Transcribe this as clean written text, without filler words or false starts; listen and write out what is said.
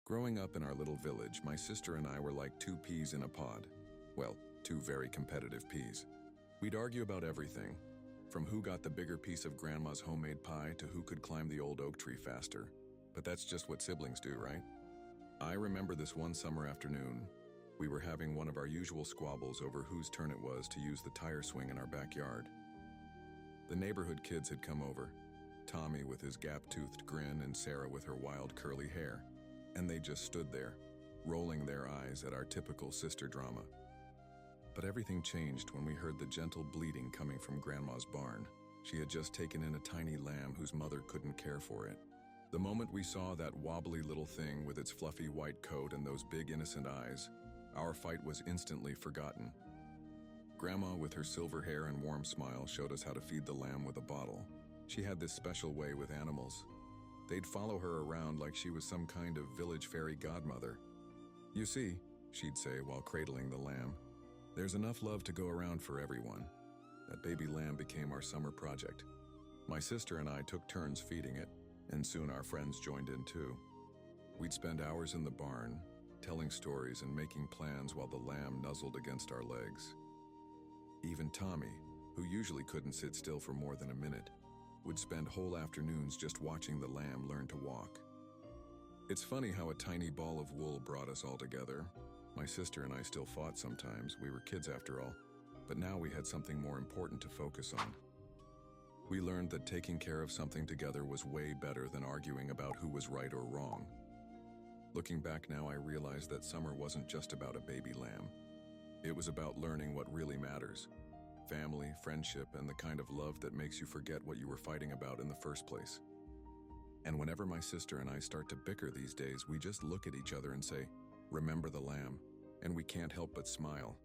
Growing up in our little village, my sister and I were like two peas in a pod. Well, two very competitive peas. We'd argue about everything, from who got the bigger piece of Grandma's homemade pie to who could climb the old oak tree faster. But that's just what siblings do, right? I remember this one summer afternoon. We were having one of our usual squabbles over whose turn it was to use the tire swing in our backyard. The neighborhood kids had come over, Tommy with his gap-toothed grin and Sarah with her wild curly hair. And they just stood there, rolling their eyes at our typical sister drama. But everything changed when we heard the gentle bleating coming from Grandma's barn. She had just taken in a tiny lamb whose mother couldn't care for it. The moment we saw that wobbly little thing with its fluffy white coat and those big innocent eyes, our fight was instantly forgotten. Grandma, with her silver hair and warm smile, showed us how to feed the lamb with a bottle. She had this special way with animals. They'd follow her around like she was some kind of village fairy godmother. "You see," she'd say while cradling the lamb, "there's enough love to go around for everyone." That baby lamb became our summer project. My sister and I took turns feeding it, and soon our friends joined in too. We'd spend hours in the barn, telling stories and making plans while the lamb nuzzled against our legs. Even Tommy, who usually couldn't sit still for more than a minute, would spend whole afternoons just watching the lamb learn to walk. It's funny how a tiny ball of wool brought us all together. My sister and I still fought sometimes, we were kids after all, but now we had something more important to focus on. We learned that taking care of something together was way better than arguing about who was right or wrong. Looking back now, I realized that summer wasn't just about a baby lamb. It was about learning what really matters. Family, friendship, and the kind of love that makes you forget what you were fighting about in the first place. And whenever my sister and I start to bicker these days, we just look at each other and say, "Remember the lamb," and we can't help but smile.